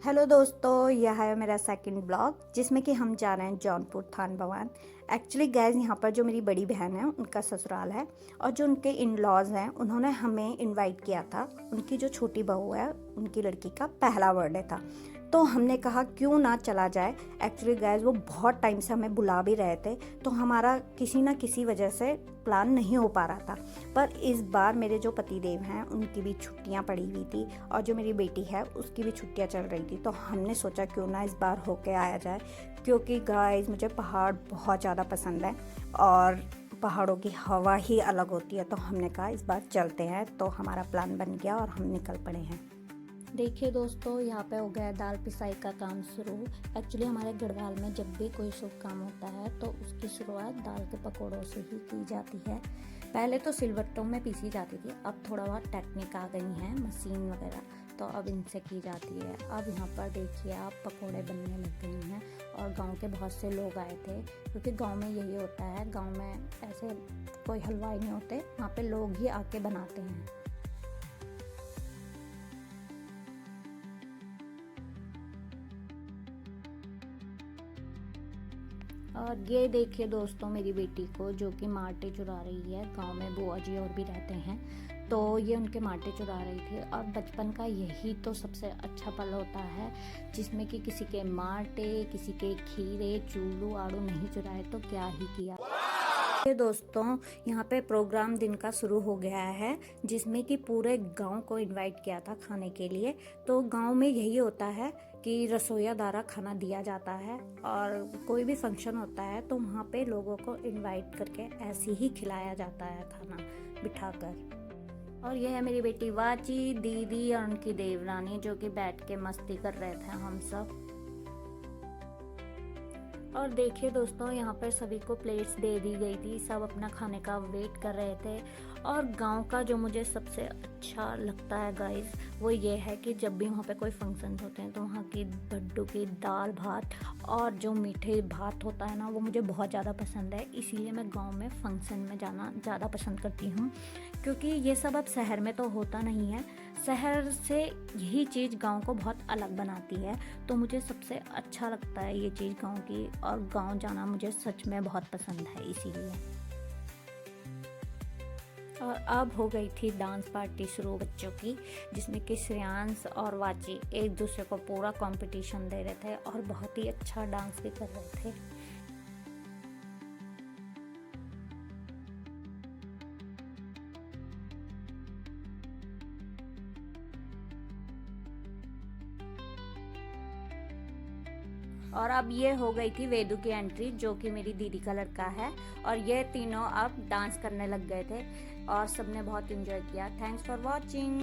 Hello दोस्तों, यह है मेरा सेकंड ब्लॉग जिसमें कि हम जा रहे हैं जौनपुर थान भवन। एक्चुअली गैस यहाँ पर जो मेरी बड़ी बहन है उनका ससुराल है और जो उनके इन लॉज हैं उन्होंने हमें इनवाइट किया था। उनकी जो छोटी बहू है उनकी लड़की का पहला बर्थडे था, तो हमने कहा क्यों ना चला जाए। एक्चुअली गैस वो बहुत टाइम से हमें बुला भी रहे थे, तो हमारा किसी ना किसी वजह से प्लान नहीं हो पा रहा था। पर इस बार मेरे जो पतिदेव हैं उनकी भी छुट्टियां पड़ी हुई थी और जो मेरी बेटी है उसकी भी छुट्टियां चल रही थी, तो हमने सोचा क्यों ना इस बार होके आया जाए। क्योंकि गाइस मुझे पहाड़ बहुत ज़्यादा पसंद है और पहाड़ों की हवा ही अलग होती है, तो हमने कहा इस बार चलते हैं। तो हमारा प्लान बन गया और हम निकल पड़े हैं। देखिए दोस्तों, यहाँ पे हो गया दाल पिसाई का काम शुरू। एक्चुअली हमारे गढ़वाल में जब भी कोई शुभ काम होता है तो उसकी शुरुआत दाल के पकौड़ों से ही की जाती है। पहले तो सिलबट्टों में पीसी जाती थी, अब थोड़ा बहुत टेक्निक आ गई हैं, मशीन वगैरह, तो अब इनसे की जाती है। अब यहाँ पर देखिए आप पकौड़े बनने लग गए हैं और गांव के बहुत से लोग आए थे, क्योंकि गांव में यही होता है। गांव में ऐसे कोई हलवाई नहीं होते, वहाँ पे लोग ही आके बनाते हैं। और ये देखिए दोस्तों मेरी बेटी को, जो कि माटे चुरा रही है। गांव में बुआ जी और भी रहते हैं, तो ये उनके माटे चुरा रही थी। और बचपन का यही तो सबसे अच्छा पल होता है, जिसमें कि किसी के माटे, किसी के खीरे, चूलू आड़ू नहीं चुराए तो क्या ही किया। ये दोस्तों यहाँ पे प्रोग्राम दिन का शुरू हो गया है, जिसमें कि पूरे गांव को इनवाइट किया था खाने के लिए। तो गांव में यही होता है कि रसोइया द्वारा खाना दिया जाता है, और कोई भी फंक्शन होता है तो वहाँ पे लोगों को इनवाइट करके ऐसे ही खिलाया जाता है खाना बिठाकर। और यह है मेरी बेटी वाची, दीदी और उनकी देवरानी, जो कि बैठ के मस्ती कर रहे थे हम सब। और देखिए दोस्तों, यहाँ पर सभी को प्लेट्स दे दी गई थी, सब अपना खाने का वेट कर रहे थे। और गांव का जो मुझे सबसे अच्छा लगता है गाइस, वो ये है कि जब भी वहाँ पे कोई फंक्शन होते हैं तो वहाँ की बड्डू की दाल भात और जो मीठे भात होता है ना, वो मुझे बहुत ज़्यादा पसंद है। इसीलिए मैं गांव में फंक्शन में जाना ज़्यादा पसंद करती हूँ, क्योंकि ये सब अब शहर में तो होता नहीं है। शहर से यही चीज़ गांव को बहुत अलग बनाती है, तो मुझे सबसे अच्छा लगता है ये चीज़ गांव की। और गांव जाना मुझे सच में बहुत पसंद है इसीलिए। और अब हो गई थी डांस पार्टी शुरू बच्चों की, जिसमें कि श्रेयांश और वाची एक दूसरे को पूरा कंपटीशन दे रहे थे और बहुत ही अच्छा डांस भी कर रहे थे। और अब ये हो गई थी वेदू की एंट्री, जो कि मेरी दीदी का लड़का है। और ये तीनों अब डांस करने लग गए थे और सबने बहुत एंजॉय किया। Thanks for watching.